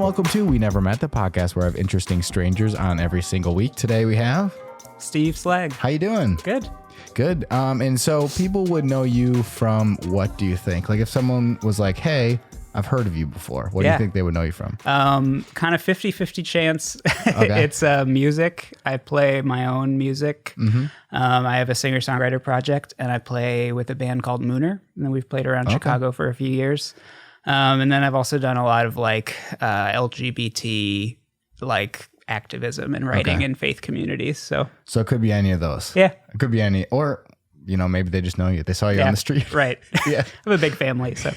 welcome to We Never Met, the podcast where I have interesting strangers on every single week. Today we have Steve Slagg. How you doing? Good. Good. And so people would know you from what do you think? Like if someone was like, hey, I've heard of you before. What do you think they would know you from? Kind of 50-50 chance. Okay. It's music. I play my own music. Mm-hmm. I have a singer-songwriter project, and I play with a band called Mooner. And we've played around Chicago for a few years. And then I've also done a lot of like LGBT like activism and writing in faith communities. So it could be any of those. Yeah. It could be any, or you know, maybe they just know you. They saw you on the street. Right. Yeah. I have a big family, so.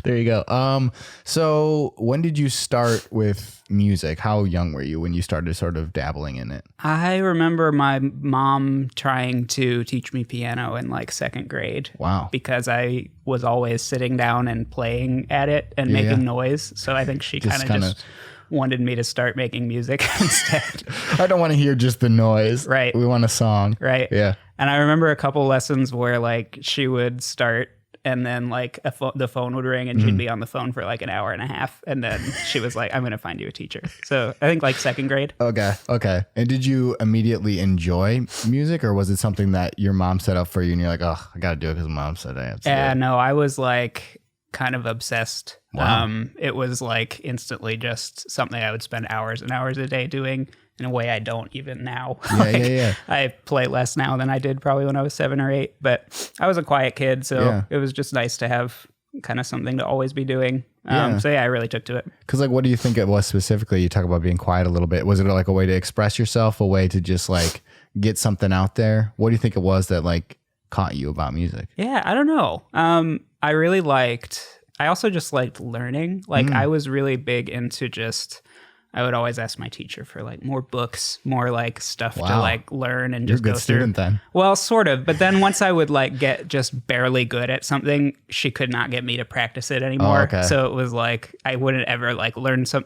There you go. So when did you start with music? How young were you when you started sort of dabbling in it? I remember my mom trying to teach me piano in like second grade. Wow. Because I was always sitting down and playing at it and making noise. So I think she kind of just wanted me to start making music instead. I don't want to hear just the noise. Right. We want a song. Right. Yeah. And I remember a couple lessons where like she would start and then like the phone would ring and she'd be on the phone for like an hour and a half. And then she was like, I'm going to find you a teacher. So I think like second grade. Okay. And did you immediately enjoy music, or was it something that your mom set up for you and you're like, oh, I got to do it because mom said I have to do it? No, I was like kind of obsessed. Wow. It was like instantly just something I would spend hours and hours a day doing in a way I don't even now. Yeah. I play less now than I did probably when I was 7 or 8, but I was a quiet kid, so it was just nice to have kind of something to always be doing. So I really took to it. Because like, what do you think it was specifically? You talk about being quiet a little bit. Was it like a way to express yourself, a way to just like get something out there? What do you think it was that like caught you about music? Yeah, I don't know. I also just liked learning. Like I was really big into I would always ask my teacher for like more books, more like stuff to like learn and just You're a good student then. Well, sort of. But then once I would like get just barely good at something, she could not get me to practice it anymore. Oh, okay. So it was like I wouldn't ever like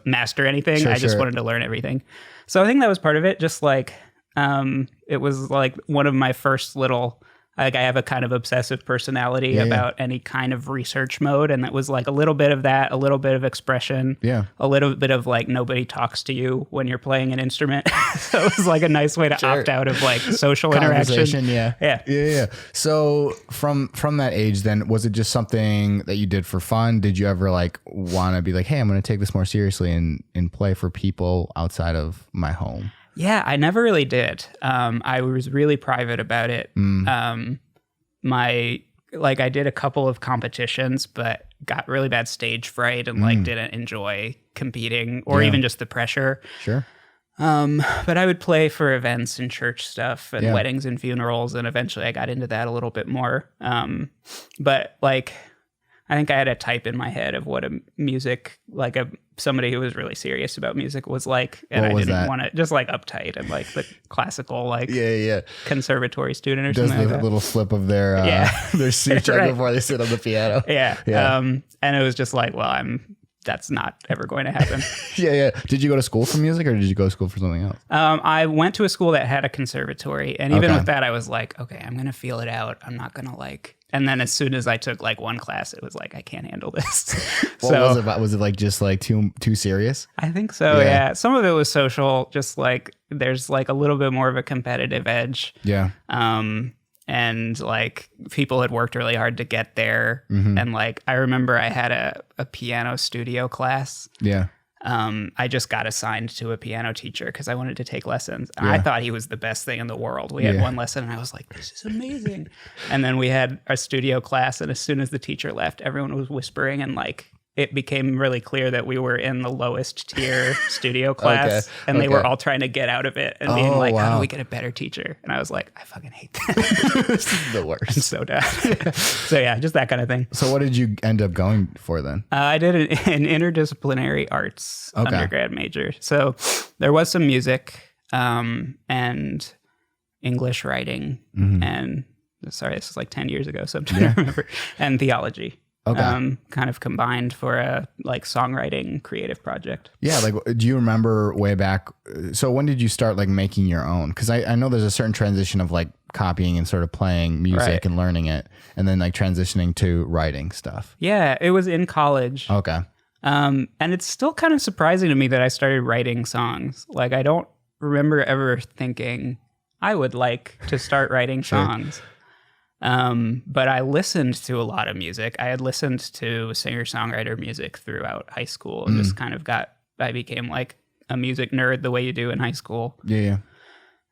master anything. I just wanted to learn everything. So I think that was part of it. Just like it was like one of my first little. Like I have a kind of obsessive personality about any kind of research mode. And that was like a little bit of that, a little bit of expression, a little bit of like nobody talks to you when you're playing an instrument. So it was like a nice way to opt out of like social interaction. Yeah. So from that age then, was it just something that you did for fun? Did you ever like want to be like, hey, I'm going to take this more seriously and play for people outside of my home? Yeah, I never really did. I was really private about it. I did a couple of competitions, but got really bad stage fright and like didn't enjoy competing or even just the pressure. Sure. But I would play for events and church stuff and weddings and funerals, and eventually I got into that a little bit more. But like, I think I had a type in my head of what a music, like somebody who was really serious about music was like. And I didn't want to, just like uptight and like the classical, like conservatory student or something like that. Does the little flip of their suit before they sit on the piano. And it was just like, well, that's not ever going to happen. Did you go to school for music or did you go to school for something else? I went to a school that had a conservatory. And even with that, I was like, okay, I'm going to feel it out. I'm not going to like. And then as soon as I took like one class, it was like, I can't handle this. What was it about? Was it like just like too serious? I think so. Yeah. Some of it was social, just like there's like a little bit more of a competitive edge. Yeah. And like people had worked really hard to get there. Mm-hmm. And like, I remember I had a piano studio class. Yeah. I just got assigned to a piano teacher because I wanted to take lessons. And I thought he was the best thing in the world. We had one lesson and I was like, this is amazing. And then we had a studio class. And as soon as the teacher left, everyone was whispering and like, it became really clear that we were in the lowest tier studio class and they were all trying to get out of it and being like, how do we get a better teacher? And I was like, I fucking hate that. This is the worst. I'm so done. So yeah, just that kind of thing. So what did you end up going for then? I did an interdisciplinary arts undergrad major. So there was some music and English writing and sorry, this was like 10 years ago, so I'm trying to remember, and theology. Kind of combined for a like songwriting creative project. Yeah. Like, do you remember way back? So when did you start like making your own? Because I know there's a certain transition of like copying and sort of playing music and learning it, and then like transitioning to writing stuff. Yeah, it was in college. Okay. And it's still kind of surprising to me that I started writing songs. Like, I don't remember ever thinking I would like to start writing songs. But I listened to a lot of music. I had listened to singer-songwriter music throughout high school and just kind of I became like a music nerd the way you do in high school. Yeah.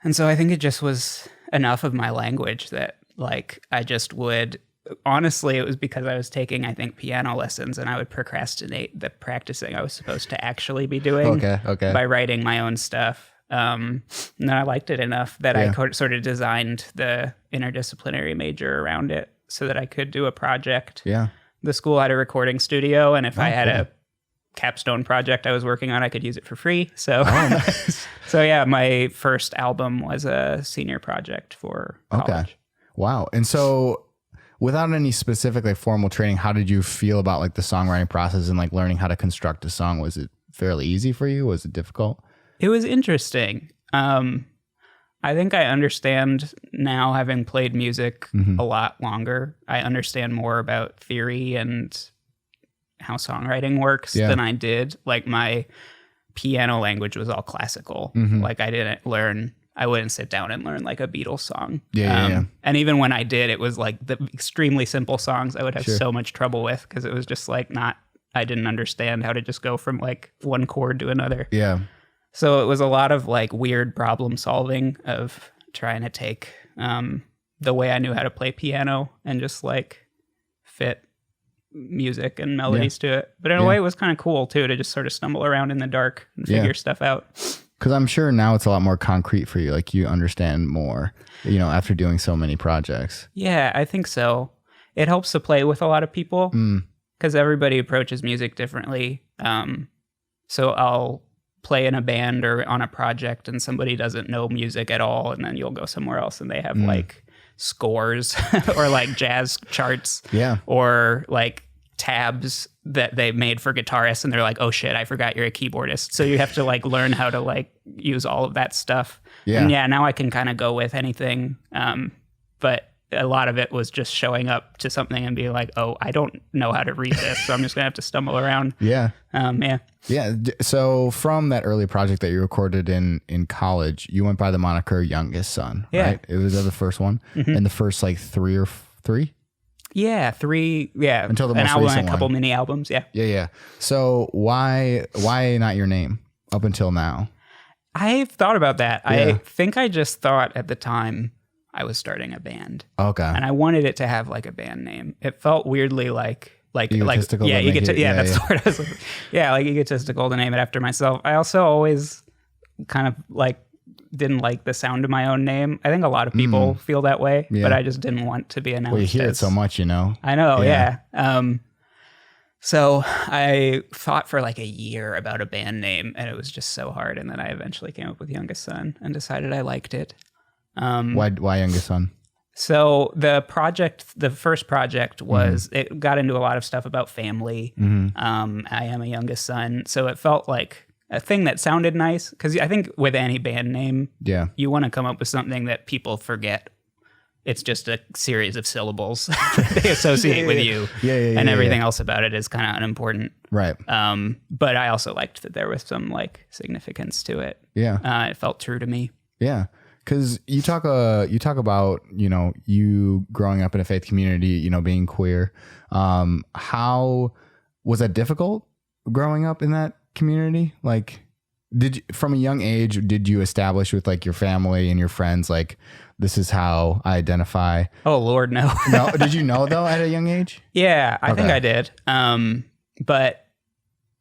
And so I think it just was enough of my language that like I just would, honestly, it was because I was taking, I think, piano lessons, and I would procrastinate the practicing I was supposed to actually be doing by writing my own stuff. And then I liked it enough that I sort of designed the interdisciplinary major around it so that I could do a project. Yeah. The school had a recording studio, and if I had a capstone project I was working on, I could use it for free. So, nice. So yeah, my first album was a senior project for college. Okay. Wow. And so without any specific like formal training, how did you feel about like the songwriting process and like learning how to construct a song? Was it fairly easy for you? Was it difficult? It was interesting. I think I understand now, having played music a lot longer. I understand more about theory and how songwriting works than I did. Like, my piano language was all classical. Like, I wouldn't sit down and learn like a Beatles song. And even when I did, it was like the extremely simple songs I would have so much trouble with because it was just like I didn't understand how to just go from like one chord to another. Yeah. So it was a lot of like weird problem solving of trying to take the way I knew how to play piano and just like fit music and melodies to it. But in a way, it was kind of cool too to just sort of stumble around in the dark and figure stuff out. Because I'm sure now it's a lot more concrete for you. Like, you understand more, after doing so many projects. Yeah, I think so. It helps to play with a lot of people because everybody approaches music differently. So I'll play in a band or on a project and somebody doesn't know music at all, and then you'll go somewhere else and they have like scores or like jazz charts or like tabs that they made for guitarists, and they're like, oh shit, I forgot you're a keyboardist. So you have to like learn how to like use all of that stuff. And now I can kind of go with anything. But a lot of it was just showing up to something and being like, oh, I don't know how to read this, so I'm just gonna have to stumble around. So from that early project that you recorded in college, you went by the moniker Youngest Son, right? It was the first one, and the first like three. Until the most album recent and a couple mini albums. So why not your name up until now? I've thought about that. I think I just thought at the time I was starting a band. Okay. And I wanted it to have like a band name. It felt weirdly like egotistical. That's the word I was looking for. Yeah, like egotistical to name it after myself. I also always kind of like didn't like the sound of my own name. I think a lot of people feel that way, but I just didn't want to be announced. Well, you hear it so much, I know, so I thought for like a year about a band name, and it was just so hard. And then I eventually came up with Youngest Son and decided I liked it. Why Youngest Son? So the first project was, it got into a lot of stuff about family. I am a youngest son. So it felt like a thing that sounded nice. Because I think with any band name, you want to come up with something that people forget. It's just a series of syllables they associate with you. And everything else about it is kind of unimportant. Right. But I also liked that there was some like significance to it. It felt true to me. Yeah. Because you talk about, you growing up in a faith community, being queer. How was that difficult growing up in that community? Like, from a young age, did you establish with like your family and your friends, like, this is how I identify? Oh, Lord, no. No? Did you know though at a young age? Yeah, I think I did. But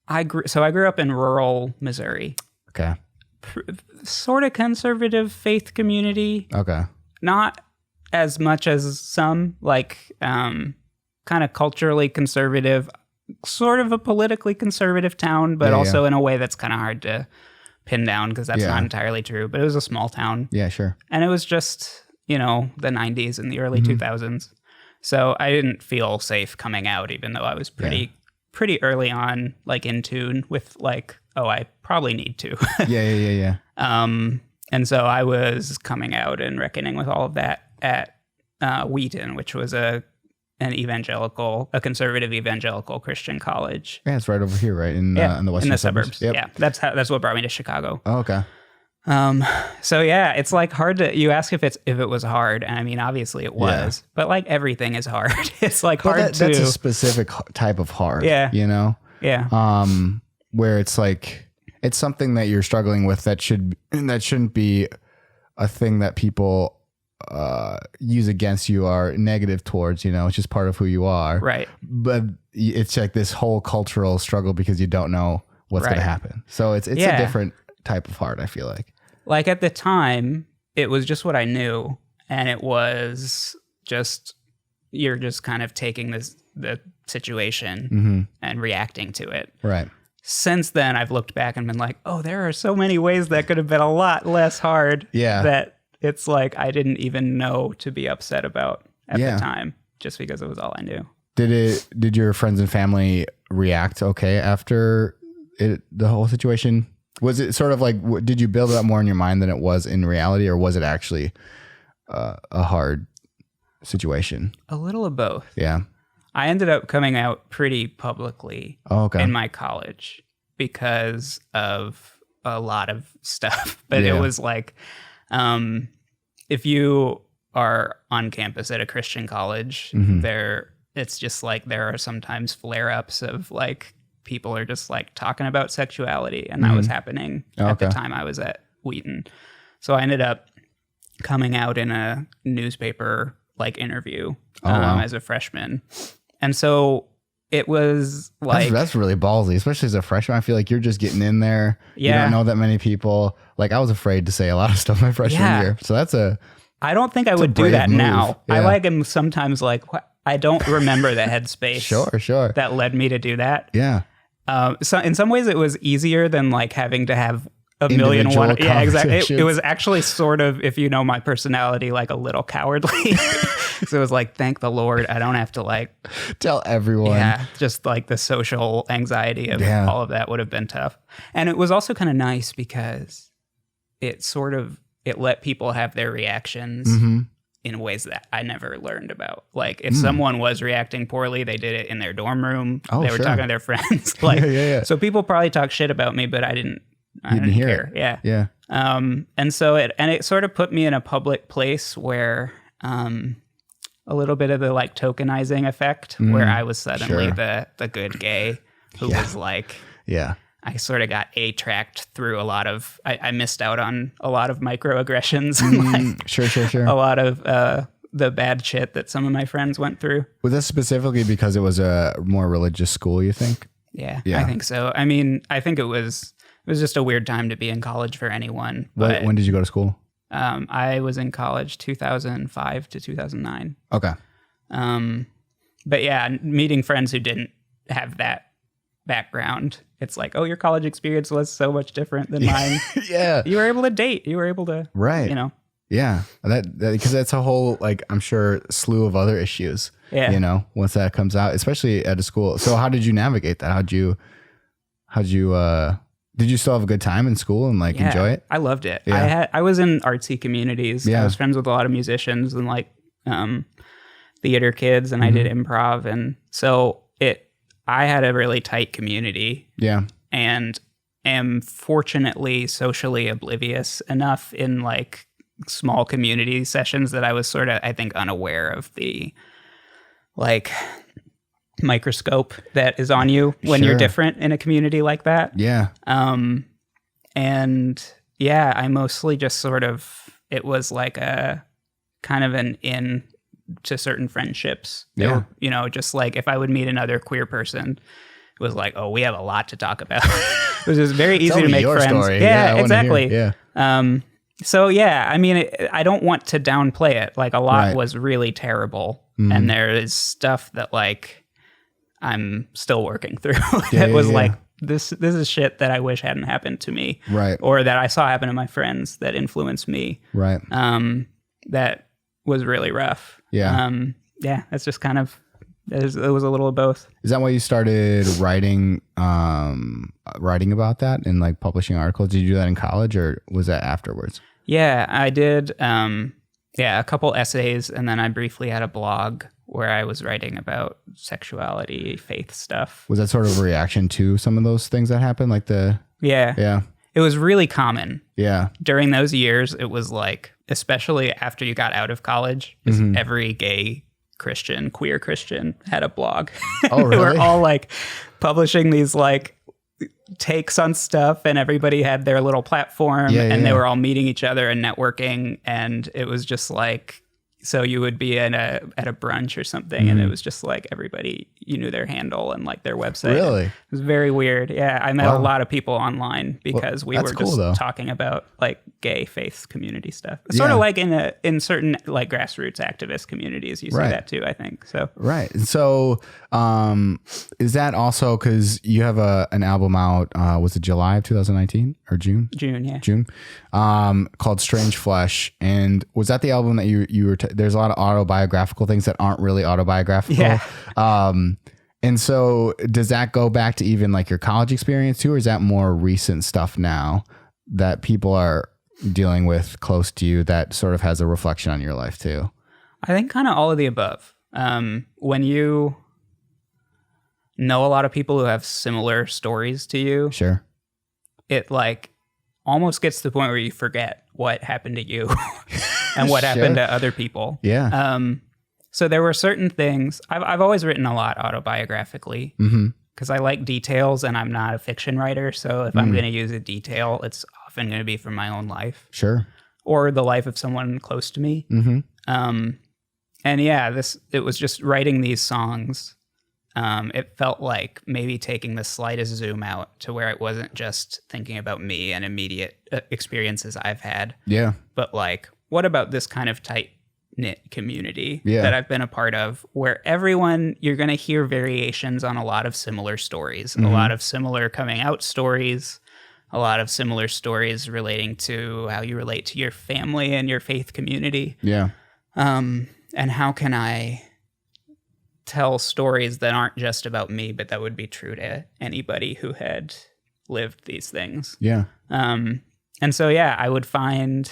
I grew up in rural Missouri. Okay. Sort of conservative faith community. Okay. Not as much as some, like kind of culturally conservative, sort of a politically conservative town, but also in a way that's kind of hard to pin down because that's not entirely true. But it was a small town. Yeah, sure. And it was just, the 90s and the early 2000s. So I didn't feel safe coming out, even though I was pretty early on, like in tune with like, oh, I probably need to. Yeah. And so I was coming out and reckoning with all of that at Wheaton, which was a a conservative evangelical Christian college. Yeah, it's right over here, right in the western suburbs. Yep. Yeah, that's what brought me to Chicago. Oh, okay. So yeah, it's like hard to. You ask if it was hard, and I mean, obviously it was, but like everything is hard. It's like hard to. That's a specific type of hard. Yeah. You know. Yeah. Where it's like it's something that you're struggling with that shouldn't be a thing that people use against you or negative towards, you know, it's just part of who you are. Right. But it's like this whole cultural struggle because you don't know what's going to happen. So it's a different type of hard, I feel like. Like at the time, it was just what I knew. And it was just, you're just kind of taking the situation and reacting to it. Right. Since then, I've looked back and been like, oh, there are so many ways that could have been a lot less hard. Yeah. That it's like I didn't even know to be upset about at the time, just because it was all I knew. Did your friends and family react okay after the whole situation? Was it sort of like, did you build it up more in your mind than it was in reality, or was it actually a hard situation? A little of both. Yeah. I ended up coming out pretty publicly in my college because of a lot of stuff. But it was like, if you are on campus at a Christian college, it's just like there are sometimes flare-ups of like people are just like talking about sexuality, and that was happening at the time I was at Wheaton. So I ended up coming out in a newspaper like interview as a freshman. And so it was like... That's really ballsy, especially as a freshman. I feel like you're just getting in there. Yeah. You don't know that many people. Like I was afraid to say a lot of stuff my freshman year. So that's I don't think I would do that now. Yeah. I like am sometimes like, I don't remember the headspace sure. that led me to do that. Yeah. So in some ways it was easier than like having to have a million and one. Yeah, exactly. It was actually sort of, if you know my personality, like a little cowardly. So it was like, thank the Lord, I don't have to like tell everyone. Yeah, just like the social anxiety of all of that would have been tough. And it was also kind of nice because it let people have their reactions in ways that I never learned about. Like if someone was reacting poorly, they did it in their dorm room. They were talking to their friends. Like, so people probably talk shit about me, but I didn't hear it. Yeah. And so it sort of put me in a public place where a little bit of the like tokenizing effect, where I was suddenly the good gay who was like, I sort of got A-tracked through a lot of, I missed out on a lot of microaggressions and like sure. a lot of the bad shit that some of my friends went through. Was that specifically because it was a more religious school, you think? Yeah, I think so. I mean, I think it was just a weird time to be in college for anyone. But when did you go to school? I was in college 2005 to 2009. Okay. But yeah, meeting friends who didn't have that background, it's like, oh, your college experience was so much different than mine. Yeah. You were able to date. You were able to, you know. Yeah. That because that's a whole, like, I'm sure, slew of other issues. Yeah. You know, once that comes out, especially at a school. So how did you navigate that? How'd you did you still have a good time in school and like enjoy it? I loved it. Yeah. I was in artsy communities. Yeah. I was friends with a lot of musicians and like theater kids, and I did improv, and so I had a really tight community. Yeah. And am fortunately socially oblivious enough in like small community sessions that I was sort of, I think, unaware of the like microscope that is on you when you're different in a community like that. Yeah. And yeah, I mostly just sort of, it was like a kind of an in to certain friendships. Yeah. You know, just like if I would meet another queer person, it was like, oh, we have a lot to talk about. It was just very easy to make friends. Story. Yeah, exactly. Yeah. So yeah, I mean, I don't want to downplay it. Like a lot was really terrible. And there is stuff that like I'm still working through. It was like, this is shit that I wish hadn't happened to me. Right. Or that I saw happen to my friends that influenced me. Right. That was really rough. Yeah. Yeah, that's just kind of, it was a little of both. Is that why you started writing about that and like publishing articles? Did you do that in college or was that afterwards? Yeah, I did. Yeah, a couple essays, and then I briefly had a blog where I was writing about sexuality, faith stuff. Was that sort of a reaction to some of those things that happened? Like Yeah. It was really common. Yeah. During those years, it was like, especially after you got out of college, every gay Christian, queer Christian had a blog. Oh, really? They were all like publishing these like takes on stuff, and everybody had their little platform, and they were all meeting each other and networking, and it was just like, so you would be at a brunch or something, and it was just like everybody, you knew their handle and like their website. Really? It was very weird. Yeah, I met a lot of people online because we were cool, just though. talking about like gay faith community stuff. Sort of like in certain like grassroots activist communities, you see that too, I think. So right. So is that also because you have an album out? Was it July of 2019 or June? June, yeah. June, called Strange Flesh. And was that the album that you were? There's a lot of autobiographical things that aren't really autobiographical. Yeah. And so does that go back to even like your college experience too, or is that more recent stuff now that people are dealing with close to you that sort of has a reflection on your life too? I think kind of all of the above. When you know a lot of people who have similar stories to you, sure, it like almost gets to the point where you forget what happened to you and what happened to other people. Yeah. So there were certain things. I've always written a lot autobiographically because I like details, and I'm not a fiction writer. So if I'm going to use a detail, it's often going to be from my own life. Sure. Or the life of someone close to me. And yeah, it was just writing these songs. It felt like maybe taking the slightest zoom out to where it wasn't just thinking about me and immediate experiences I've had. Yeah. But like, what about this kind of tight-knit community that I've been a part of, where you're going to hear variations on a lot of similar stories, a lot of similar coming out stories, a lot of similar stories relating to how you relate to your family and your faith community. Yeah. And how can I tell stories that aren't just about me, but that would be true to anybody who had lived these things. Yeah. And so, yeah, I would find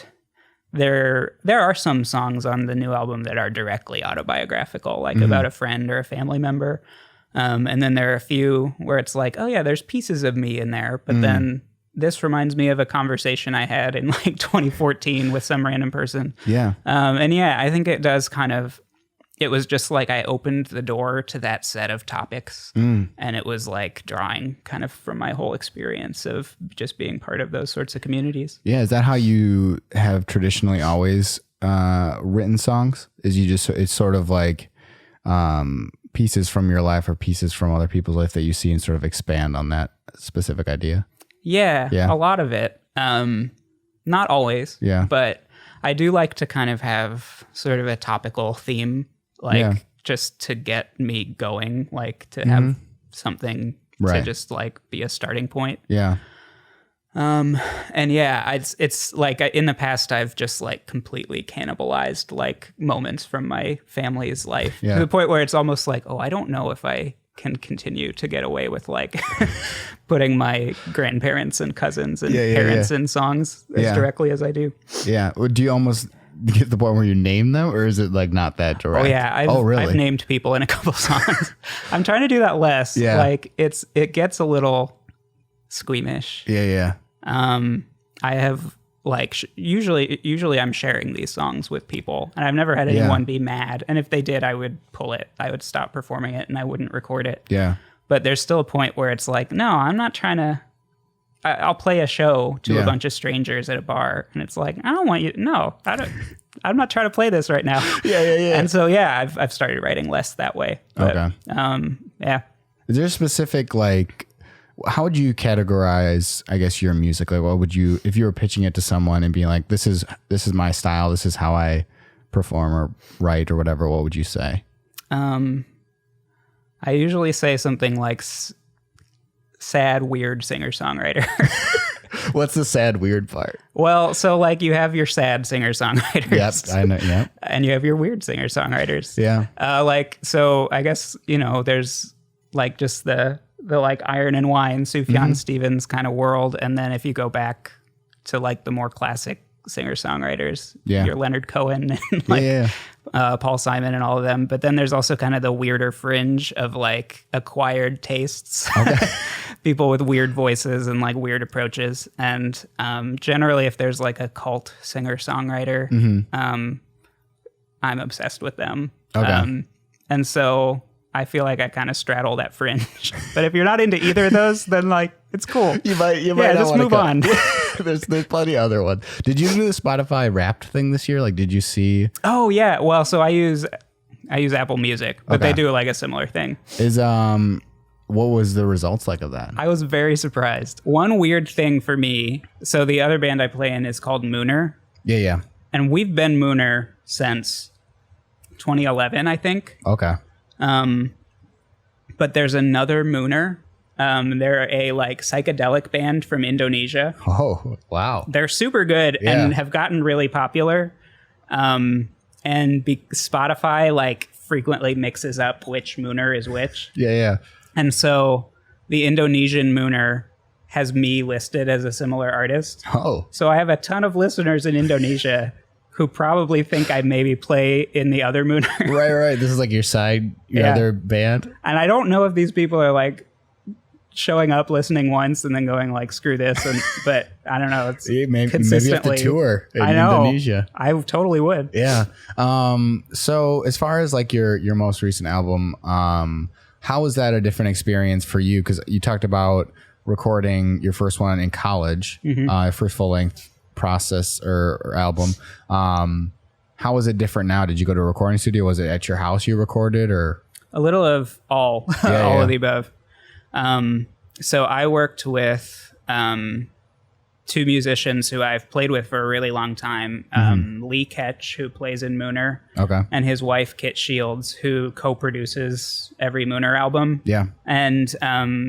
there are some songs on the new album that are directly autobiographical, like about a friend or a family member. And then there are a few where it's like, oh yeah, there's pieces of me in there. But then this reminds me of a conversation I had in like 2014 with some random person. Yeah. And yeah, I think it does kind of, it was just like I opened the door to that set of topics, and it was like drawing kind of from my whole experience of just being part of those sorts of communities. Yeah. Is that how you have traditionally always written songs? It's sort of like pieces from your life or pieces from other people's life that you see and sort of expand on that specific idea? Yeah. A lot of it. Not always. Yeah. But I do like to kind of have sort of a topical theme, just to get me going, like to have something to just like be a starting point. Yeah. And yeah, it's like in the past, I've just like completely cannibalized like moments from my family's life to the point where it's almost like, oh, I don't know if I can continue to get away with like putting my grandparents and cousins and parents in songs as directly as I do. Yeah. Do you almost get to the point where you name them, or is it like not that direct? Oh yeah. I've named people in a couple songs. I'm trying to do that less. Yeah. Like it gets a little squeamish. Yeah. I have like usually I'm sharing these songs with people, and I've never had anyone be mad. And if they did, I would pull it. I would stop performing it, and I wouldn't record it. Yeah. But there's still a point where it's like, no, I'm not trying to. I'll play a show to a bunch of strangers at a bar, and it's like, I don't want you. No, I don't. I'm not trying to play this right now. Yeah. And so I've started writing less that way. But, okay. Yeah. Is there a specific like? How would you categorize, I guess, your music? Like, what would you, if you were pitching it to someone and being like, this is my style, this is how I perform or write or whatever, what would you say? I usually say something like sad, weird singer-songwriter. What's the sad, weird part? Well, so like you have your sad singer-songwriters. Yep, I know, yeah. And you have your weird singer-songwriters. Yeah. So I guess, there's like just the like Iron and Wine, Sufjan Stevens kind of world. And then if you go back to like the more classic singer-songwriters. Yeah. Your Leonard Cohen and like Paul Simon and all of them. But then there's also kind of the weirder fringe of like acquired tastes. Okay. People with weird voices and like weird approaches. And generally, if there's like a cult singer-songwriter, I'm obsessed with them. Okay. And so I feel like I kind of straddle that fringe. But if you're not into either of those, then like it's cool. You might just move on. there's plenty of other ones. Did you do the Spotify Wrapped thing this year? Like, did you see? Oh yeah. Well, so I use Apple Music, but they do like a similar thing. What was the results like of that? I was very surprised. One weird thing for me. So the other band I play in is called Mooner. Yeah. And we've been Mooner since 2011, I think. Okay. But there's another Mooner. They're a like psychedelic band from Indonesia. Oh, wow. They're super good and have gotten really popular. And Spotify like frequently mixes up which Mooner is which. Yeah. And so the Indonesian Mooner has me listed as a similar artist. Oh. So I have a ton of listeners in Indonesia who probably think I maybe play in the other Mooner. Right. This is like your other band. And I don't know if these people are like showing up, listening once, and then going like, screw this. But I don't know. It's maybe consistently. you have to tour in Indonesia. I totally would. Yeah. So as far as like your most recent album, how was that a different experience for you? Because you talked about recording your first one in college, first full length process or album. How was it different now? Did you go to a recording studio? Was it at your house you recorded, or a little of all, of the above? So I worked with two musicians who I've played with for a really long time. Lee Ketch, who plays in Mooner, and his wife Kit Shields, who co-produces every Mooner album. Yeah, and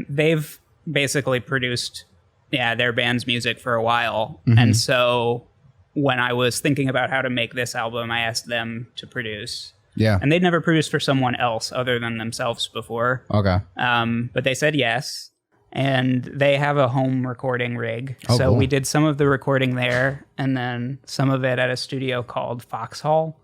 they've basically produced their band's music for a while. And so when I was thinking about how to make this album, I asked them to produce. Yeah. And they'd never produced for someone else other than themselves before. Okay. But they said yes. And they have a home recording rig. Oh, so cool. we did some of the recording there and then some of it at a studio called Foxhall.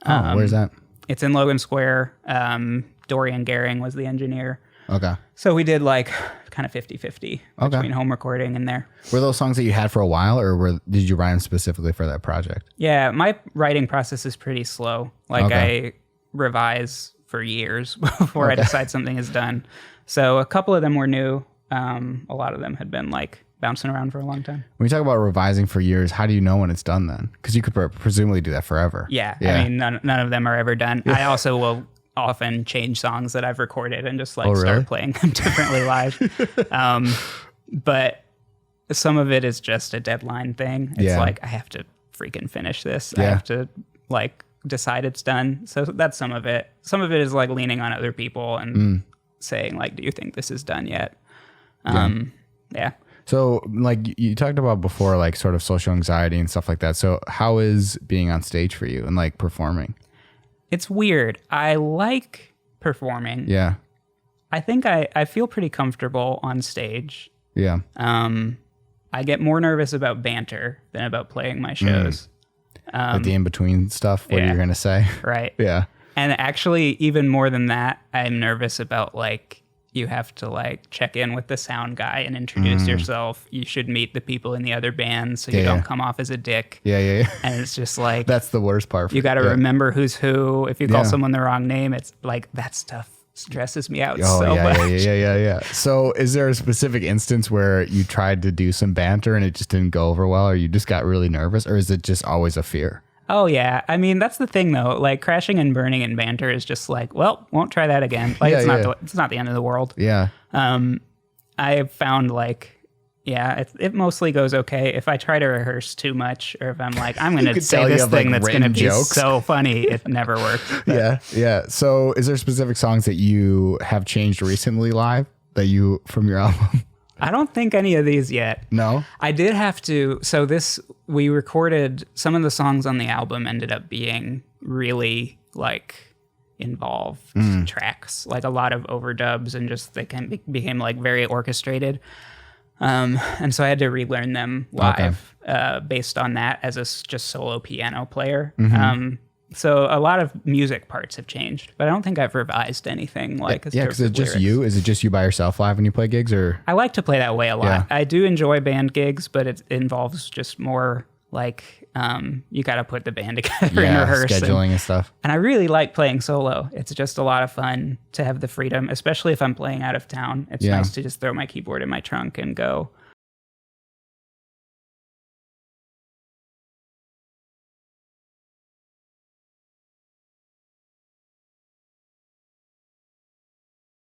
Where's that? It's in Logan Square. Dorian Gehring was the engineer. Okay. So we did like kind of 50-50 between home recording and there. Were those songs that you had for a while, or did you write them specifically for that project? Yeah, my writing process is pretty slow. Like I revise for years before I decide something is done. So a couple of them were new. A lot of them had been like bouncing around for a long time. When you talk about revising for years, how do you know when it's done then? Because you could presumably do that forever. Yeah. I mean, none of them are ever done. I also will often change songs that I've recorded and just like start playing them differently live. But some of it is just a deadline thing. It's like, I have to freaking finish this. I have to like decide it's done. So that's some of it. Some of it is like leaning on other people and saying like, do you think this is done yet? Yeah. So like you talked about before, like sort of social anxiety and stuff like that. So how is being on stage for you and like performing? It's weird. I like performing. Yeah. I think I feel pretty comfortable on stage. Yeah. I get more nervous about banter than about playing my shows. Like the in-between stuff, what you're going to say. Right. Yeah. And actually, even more than that, I'm nervous about like, you have to like check in with the sound guy and introduce yourself. You should meet the people in the other bands so you don't come off as a dick. Yeah. And it's just like... That's the worst part. You got to remember who's who. If you call someone the wrong name, it's like, that stuff stresses me out so much. Yeah. So is there a specific instance where you tried to do some banter and it just didn't go over well, or you just got really nervous, or is it just always a fear? Oh, yeah. I mean, that's the thing, though. Like, crashing and burning in banter is just like, well, won't try that again. Like, it's not the end of the world. Yeah. I have found, like, it mostly goes okay. If I try to rehearse too much, or if I'm like, I'm going to say this thing that's going to be so funny, it never works. Yeah. So is there specific songs that you have changed recently live from your album? I don't think any of these yet. No? I did have to. So we recorded some of the songs on the album ended up being really like involved tracks, like a lot of overdubs and just they became like very orchestrated. And so I had to relearn them live based on that as a just solo piano player. So a lot of music parts have changed, but I don't think I've revised anything like. Yeah, because it's just you. Is it just you by yourself live when you play gigs, or? I like to play that way a lot. Yeah. I do enjoy band gigs, but it involves just more like you got to put the band together and rehearse, scheduling and stuff. And I really like playing solo. It's just a lot of fun to have the freedom, especially if I'm playing out of town. It's nice to just throw my keyboard in my trunk and go.